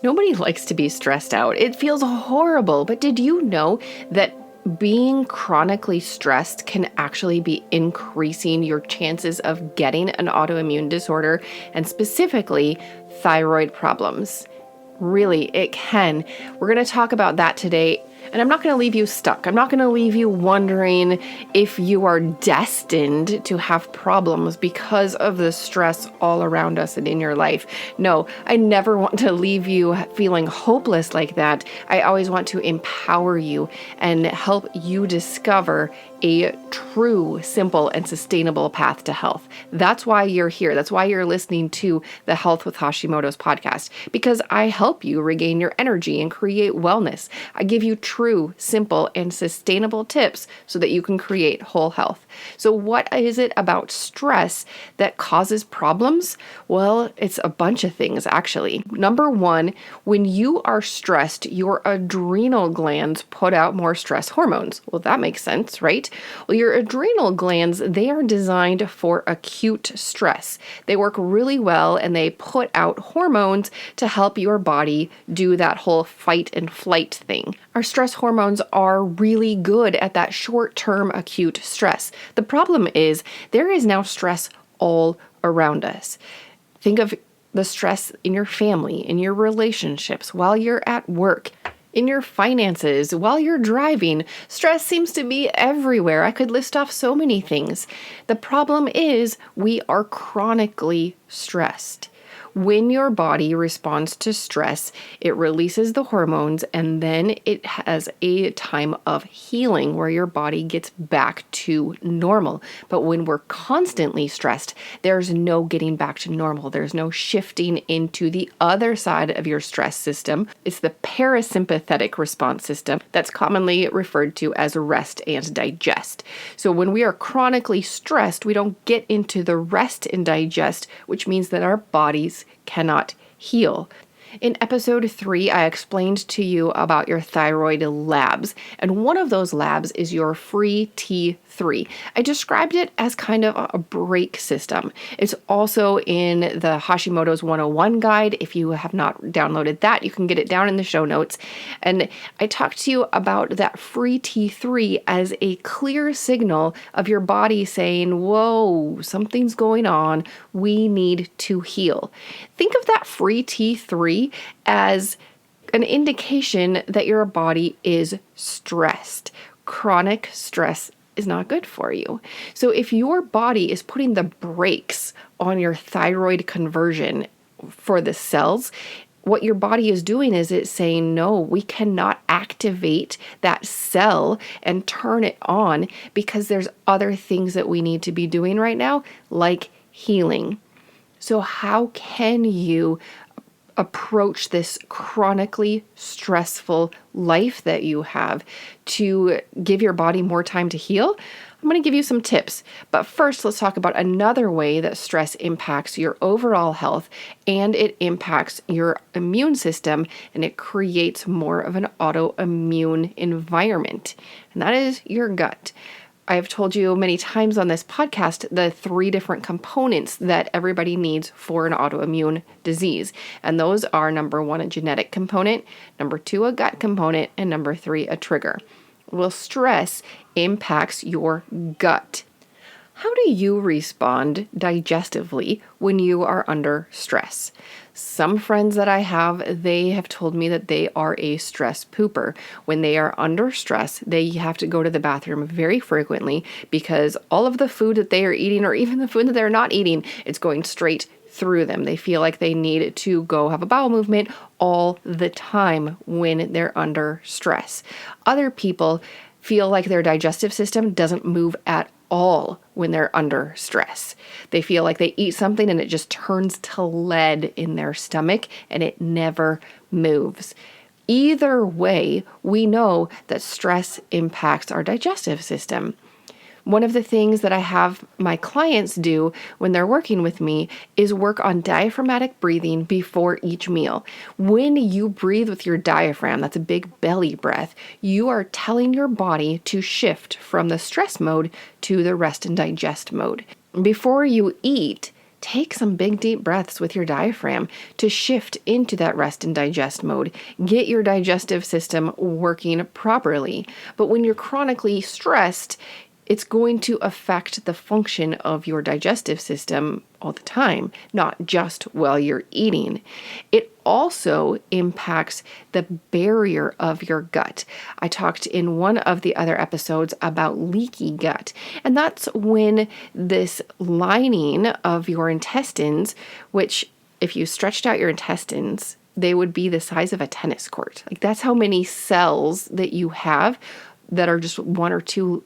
Nobody likes to be stressed out. It feels horrible. But did you know that being chronically stressed can actually be increasing your chances of getting an autoimmune disorder, and specifically thyroid problems? Really, it can. We're going to talk about that today. And I'm not going to leave you stuck. I'm not going to leave you wondering if you are destined to have problems because of the stress all around us and in your life. No, I never want to leave you feeling hopeless like that. I always want to empower you and help you discover a true, simple, and sustainable path to health. That's why you're here. That's why you're listening to the Health with Hashimoto's podcast, because I help you regain your energy and create wellness. I give you true, simple, and sustainable tips so that you can create whole health. So what is it about stress that causes problems? Well, it's a bunch of things, actually. Number one, when you are stressed, your adrenal glands put out more stress hormones. Well, that makes sense, right? Well, your adrenal glands, they are designed for acute stress. They work really well and they put out hormones to help your body do that whole fight and flight thing. Our stress hormones are really good at that short-term acute stress. The problem is there is now stress all around us. Think of the stress in your family, in your relationships, while you're at work, in your finances, while you're driving. Stress seems to be everywhere. I could list off so many things. The problem is we are chronically stressed. When your body responds to stress, it releases the hormones, and then it has a time of healing where your body gets back to normal. But when we're constantly stressed, there's no getting back to normal. There's no shifting into the other side of your stress system. It's the parasympathetic response system that's commonly referred to as rest and digest. So when we are chronically stressed, we don't get into the rest and digest, which means that our bodies cannot heal. In episode 3, I explained to you about your thyroid labs, and one of those labs is your free T3. I described it as kind of a brake system. It's also in the Hashimoto's 101 guide. If you have not downloaded that, you can get it down in the show notes. And I talked to you about that free T3 as a clear signal of your body saying, whoa, something's going on. We need to heal. Think of that free T3 as an indication that your body is stressed. Chronic stress is not good for you. So if your body is putting the brakes on your thyroid conversion for the cells, what your body is doing is it's saying, no, we cannot activate that cell and turn it on because there's other things that we need to be doing right now, like healing. So how can you approach this chronically stressful life that you have to give your body more time to heal? I'm going to give you some tips, but first let's talk about another way that stress impacts your overall health, and it impacts your immune system, and it creates more of an autoimmune environment, and that is your gut. I've told you many times on this podcast the 3 different components that everybody needs for an autoimmune disease. And those are number 1, a genetic component, number 2, a gut component, and number 3, a trigger. Well, stress impacts your gut. How do you respond digestively when you are under stress? Some friends that I have, they have told me that they are a stress pooper. When they are under stress, they have to go to the bathroom very frequently because all of the food that they are eating, or even the food that they're not eating, it's going straight through them. They feel like they need to go have a bowel movement all the time when they're under stress. Other people feel like their digestive system doesn't move at all when they're under stress. They feel like they eat something and it just turns to lead in their stomach and it never moves. Either way, we know that stress impacts our digestive system. One of the things that I have my clients do when they're working with me is work on diaphragmatic breathing before each meal. When you breathe with your diaphragm, that's a big belly breath, you are telling your body to shift from the stress mode to the rest and digest mode. Before you eat, take some big deep breaths with your diaphragm to shift into that rest and digest mode. Get your digestive system working properly. But when you're chronically stressed, it's going to affect the function of your digestive system all the time, not just while you're eating. It also impacts the barrier of your gut. I talked in one of the other episodes about leaky gut, and that's when this lining of your intestines, which if you stretched out your intestines, they would be the size of a tennis court. Like that's how many cells that you have that are just one or two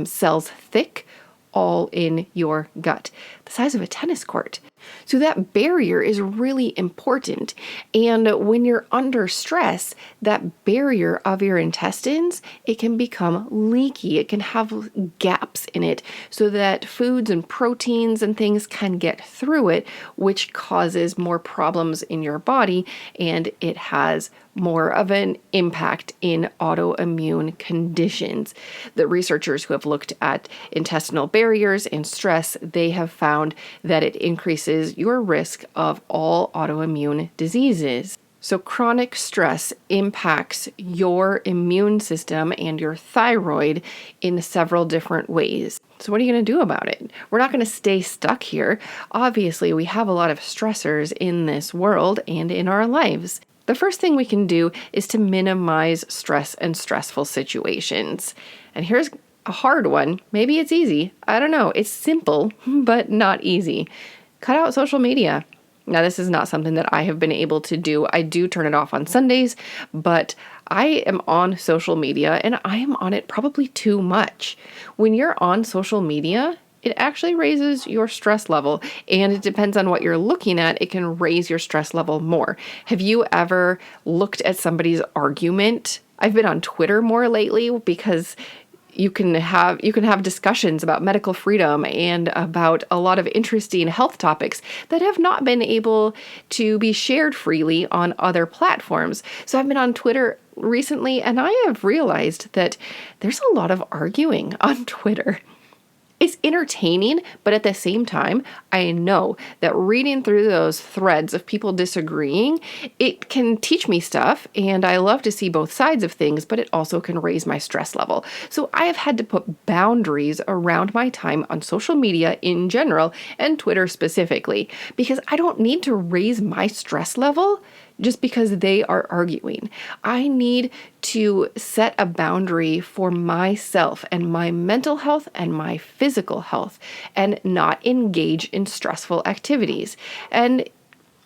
cells thick, all in your gut, the size of a tennis court. So that barrier is really important. And when you're under stress, that barrier of your intestines, it can become leaky. It can have gaps in it so that foods and proteins and things can get through it, which causes more problems in your body, and it has more of an impact in autoimmune conditions. The researchers who have looked at intestinal barriers and stress, they have found that it increases your risk of all autoimmune diseases. So chronic stress impacts your immune system and your thyroid in several different ways. So what are you going to do about it? We're not going to stay stuck here. Obviously, we have a lot of stressors in this world and in our lives. The first thing we can do is to minimize stress and stressful situations. And here's a hard one. Maybe it's easy. I don't know. It's simple, but not easy. Cut out social media. Now, this is not something that I have been able to do. I do turn it off on Sundays, but I am on social media and I am on it probably too much. When you're on social media, it actually raises your stress level, and it depends on what you're looking at. It can raise your stress level more. Have you ever looked at somebody's argument? I've been on Twitter more lately because you can have discussions about medical freedom and about a lot of interesting health topics that have not been able to be shared freely on other platforms. So I've been on Twitter recently, and I have realized that there's a lot of arguing on Twitter. It's entertaining, but at the same time, I know that reading through those threads of people disagreeing, it can teach me stuff, and I love to see both sides of things, but it also can raise my stress level. So I have had to put boundaries around my time on social media in general, and Twitter specifically, because I don't need to raise my stress level just because they are arguing. I need to set a boundary for myself and my mental health and my physical health and not engage in stressful activities. And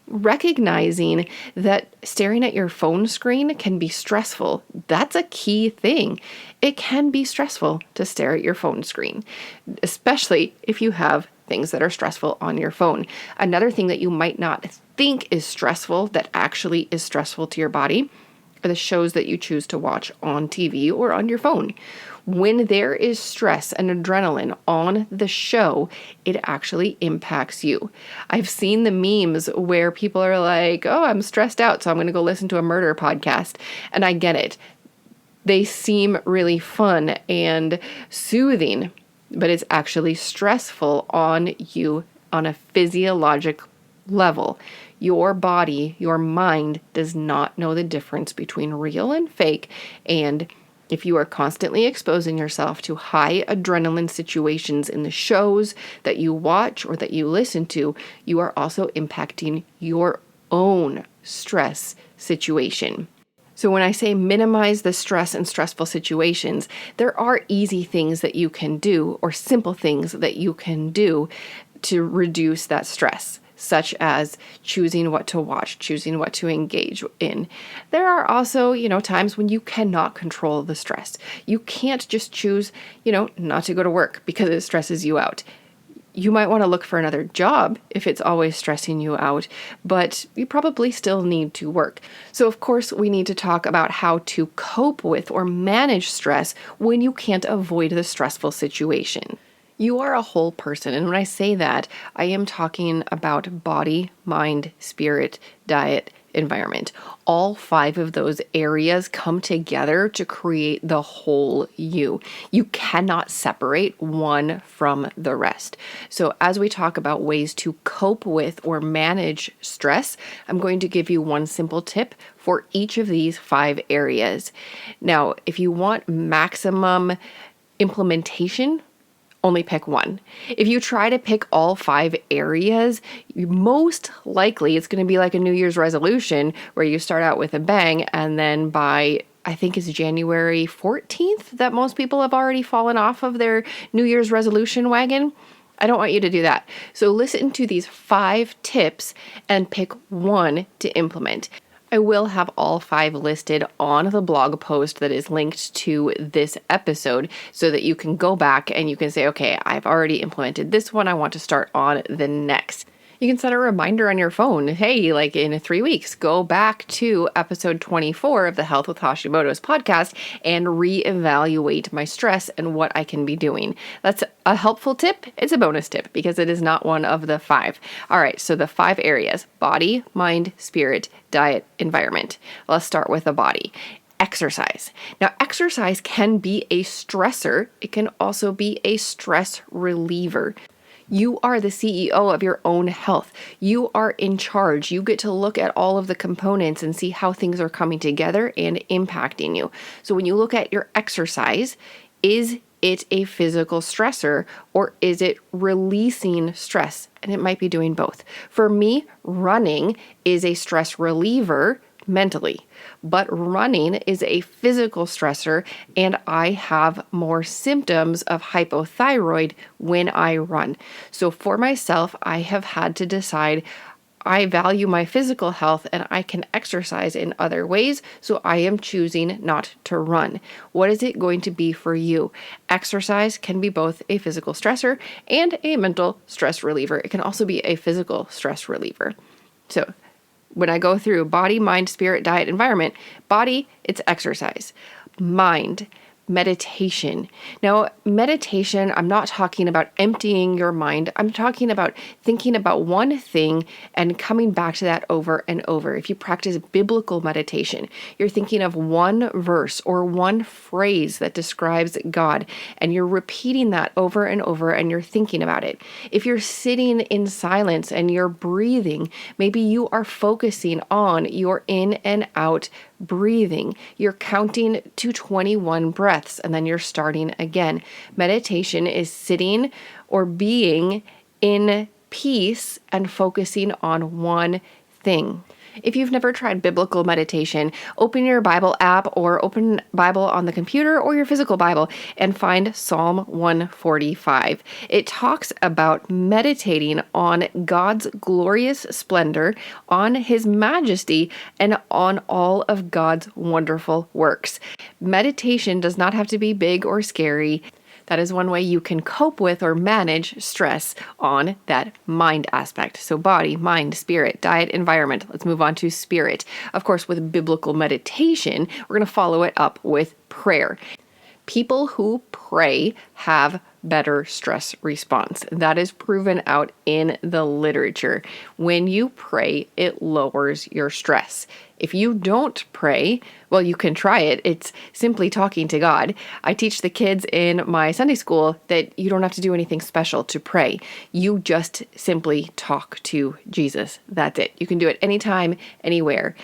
recognizing that staring at your phone screen can be stressful, that's a key thing. It can be stressful to stare at your phone screen, especially if you have things that are stressful on your phone. Another thing that you might not think is stressful that actually is stressful to your body are the shows that you choose to watch on TV or on your phone. When there is stress and adrenaline on the show, it actually impacts you. I've seen the memes where people are like, oh, I'm stressed out, so I'm going to go listen to a murder podcast. And I get it. They seem really fun and soothing, but it's actually stressful on you on a physiologic level. Your body, your mind does not know the difference between real and fake, and if you are constantly exposing yourself to high adrenaline situations in the shows that you watch or that you listen to, you are also impacting your own stress situation. So when I say minimize the stress and stressful situations, there are easy things that you can do or simple things that you can do to reduce that stress, such as choosing what to watch, choosing what to engage in. There are also, times when you cannot control the stress. You can't just choose, not to go to work because it stresses you out. You might want to look for another job if it's always stressing you out, but you probably still need to work. So of course, we need to talk about how to cope with or manage stress when you can't avoid the stressful situation. You are a whole person, and when I say that, I am talking about body, mind, spirit, diet, environment. All 5 of those areas come together to create the whole you. You cannot separate one from the rest. So as we talk about ways to cope with or manage stress, I'm going to give you one simple tip for each of these 5 areas. Now, if you want maximum implementation, only pick one. If you try to pick all 5 areas, most likely it's going to be like a New Year's resolution where you start out with a bang, and then by, I think it's January 14th that most people have already fallen off of their New Year's resolution wagon. I don't want you to do that. So listen to these 5 tips and pick one to implement. I will have all 5 listed on the blog post that is linked to this episode so that you can go back and you can say, okay, I've already implemented this one. I want to start on the next. You can set a reminder on your phone. Hey, like in 3 weeks, go back to episode 24 of the Health with Hashimoto's podcast and reevaluate my stress and what I can be doing. That's a helpful tip. It's a bonus tip because it is not one of the 5. All right, so the 5 areas: body, mind, spirit, diet, environment. Let's start with the body. Exercise. Now, exercise can be a stressor. It can also be a stress reliever. You are the CEO of your own health. You are in charge. You get to look at all of the components and see how things are coming together and impacting you. So when you look at your exercise, is it a physical stressor or is it releasing stress? And it might be doing both. For me, running is a stress reliever mentally, but running is a physical stressor, and I have more symptoms of hypothyroid when I run. So for myself, I have had to decide I value my physical health and I can exercise in other ways, so I am choosing not to run. What is it going to be for you? Exercise can be both a physical stressor and a mental stress reliever. It can also be a physical stress reliever. So when I go through body, mind, spirit, diet, environment, body, it's exercise. Mind, meditation. Now, meditation, I'm not talking about emptying your mind. I'm talking about thinking about one thing and coming back to that over and over. If you practice biblical meditation, you're thinking of one verse or one phrase that describes God, and you're repeating that over and over, and you're thinking about it. If you're sitting in silence and you're breathing, maybe you are focusing on your in and out breathing. You're counting to 21 breaths and then you're starting again. Meditation is sitting or being in peace and focusing on one thing. If you've never tried biblical meditation, open your Bible app or open Bible on the computer or your physical Bible and find Psalm 145. It talks about meditating on God's glorious splendor, on His majesty, and on all of God's wonderful works. Meditation does not have to be big or scary. That is one way you can cope with or manage stress on that mind aspect. So body, mind, spirit, diet, environment. Let's move on to spirit. Of course, with biblical meditation, we're going to follow it up with prayer. People who pray have better stress response. That is proven out in the literature. When you pray, it lowers your stress. If you don't pray, well, you can try it. It's simply talking to God. I teach the kids in my Sunday school that you don't have to do anything special to pray. You just simply talk to Jesus. That's it. You can do it anytime, anywhere.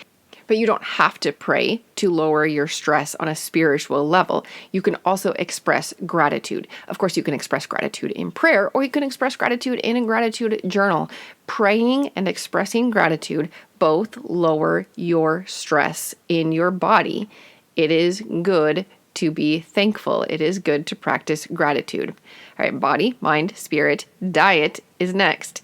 But you don't have to pray to lower your stress on a spiritual level. You can also express gratitude. Of course, you can express gratitude in prayer, or you can express gratitude in a gratitude journal. Praying and expressing gratitude both lower your stress in your body. It is good to be thankful. It is good to practice gratitude. All right, body, mind, spirit, diet is next.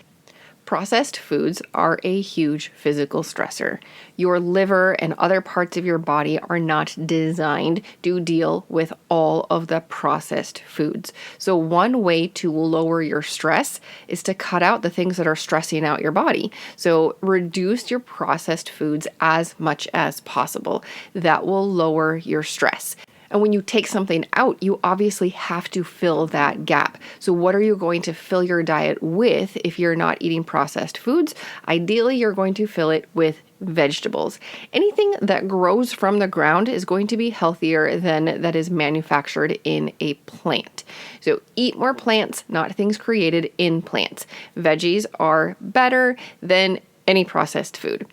Processed foods are a huge physical stressor. Your liver and other parts of your body are not designed to deal with all of the processed foods. So one way to lower your stress is to cut out the things that are stressing out your body. So reduce your processed foods as much as possible. That will lower your stress. And when you take something out, you obviously have to fill that gap. So what are you going to fill your diet with if you're not eating processed foods? Ideally, you're going to fill it with vegetables. Anything that grows from the ground is going to be healthier than that is manufactured in a plant. So eat more plants, not things created in plants. Veggies are better than any processed food.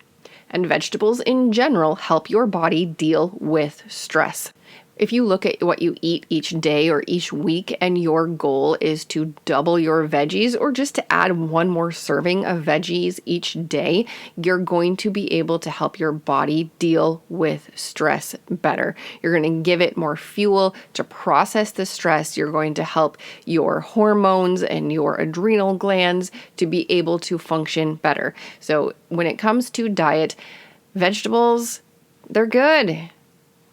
And vegetables in general help your body deal with stress. If you look at what you eat each day or each week and your goal is to double your veggies or just to add one more serving of veggies each day, you're going to be able to help your body deal with stress better. You're going to give it more fuel to process the stress. You're going to help your hormones and your adrenal glands to be able to function better. So when it comes to diet, vegetables, they're good.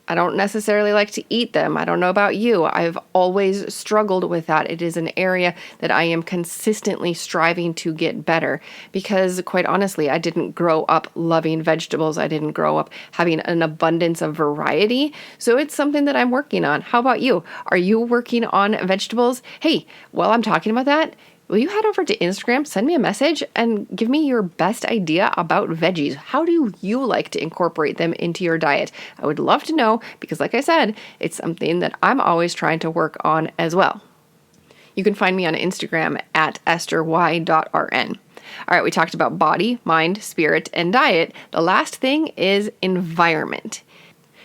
I don't necessarily like to eat them. I don't know about you. I've always struggled with that. It is an area that I am consistently striving to get better because, quite honestly, I didn't grow up loving vegetables. I didn't grow up having an abundance of variety. So it's something that I'm working on. How about you? Are you working on vegetables? Hey, while I'm talking about that, will you head over to Instagram, send me a message, and give me your best idea about veggies? How do you like to incorporate them into your diet? I would love to know because, like I said, it's something that I'm always trying to work on as well. You can find me on Instagram at estherY.rn. All right, we talked about body, mind, spirit, and diet. The last thing is environment.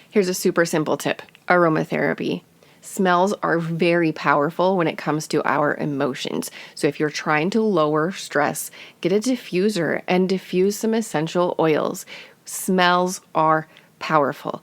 Here's a super simple tip: aromatherapy. Smells are very powerful when it comes to our emotions. So if you're trying to lower stress, get a diffuser and diffuse some essential oils. Smells are powerful.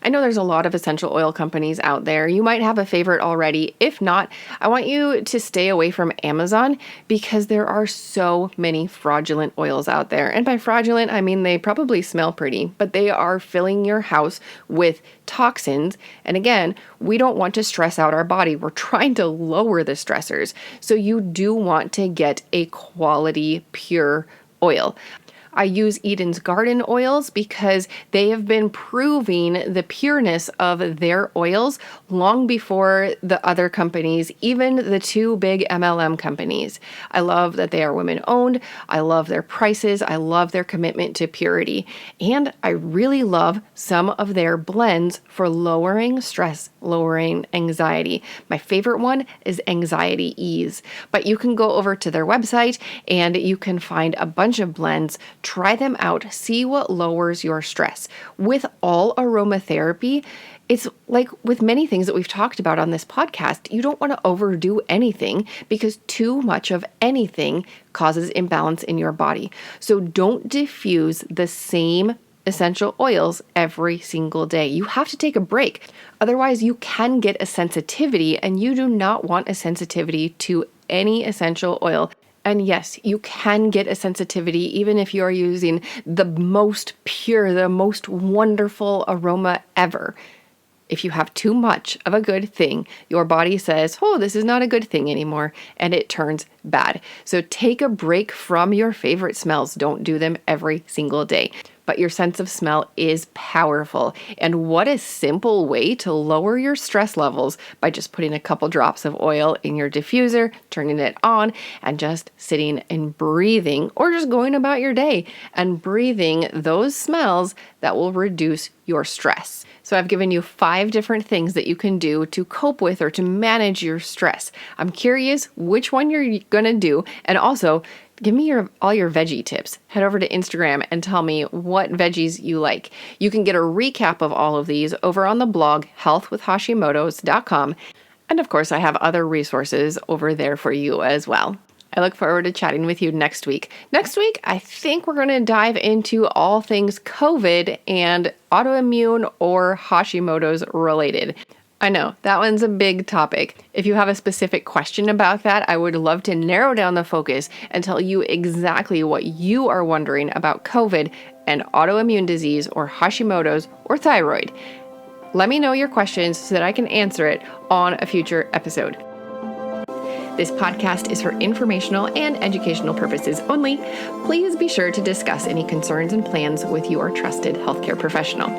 I know there's a lot of essential oil companies out there. You might have a favorite already. If not, I want you to stay away from Amazon because there are so many fraudulent oils out there. And by fraudulent, I mean they probably smell pretty, but they are filling your house with toxins. And again, we don't want to stress out our body. We're trying to lower the stressors. So you do want to get a quality, pure oil. I use Eden's Garden oils because they have been proving the pureness of their oils long before the other companies, even the two big MLM companies. I love that they are women owned. I love their prices. I love their commitment to purity. And I really love some of their blends for lowering stress, lowering anxiety. My favorite one is Anxiety Ease. But you can go over to their website and you can find a bunch of blends. Try them out. See what lowers your stress. With all aromatherapy, it's like with many things that we've talked about on this podcast, you don't want to overdo anything because too much of anything causes imbalance in your body. So don't diffuse the same essential oils every single day. You have to take a break. Otherwise, you can get a sensitivity, and you do not want a sensitivity to any essential oil. And yes, you can get a sensitivity even if you are using the most pure, the most wonderful aroma ever. If you have too much of a good thing, your body says, oh, this is not a good thing anymore, and it turns bad. So take a break from your favorite smells. Don't do them every single day. But your sense of smell is powerful. And what a simple way to lower your stress levels by just putting a couple drops of oil in your diffuser, turning it on, and just sitting and breathing, or just going about your day and breathing those smells that will reduce your stress. So I've given you 5 different things that you can do to cope with or to manage your stress. I'm curious which one you're going to do, and also give me all your veggie tips. Head over to Instagram and tell me what veggies you like. You can get a recap of all of these over on the blog healthwithhashimotos.com. And of course, I have other resources over there for you as well. I look forward to chatting with you next week. Next week, I think we're going to dive into all things COVID and autoimmune or Hashimoto's related. I know, that one's a big topic. If you have a specific question about that, I would love to narrow down the focus and tell you exactly what you are wondering about COVID and autoimmune disease or Hashimoto's or thyroid. Let me know your questions so that I can answer it on a future episode. This podcast is for informational and educational purposes only. Please be sure to discuss any concerns and plans with your trusted healthcare professional.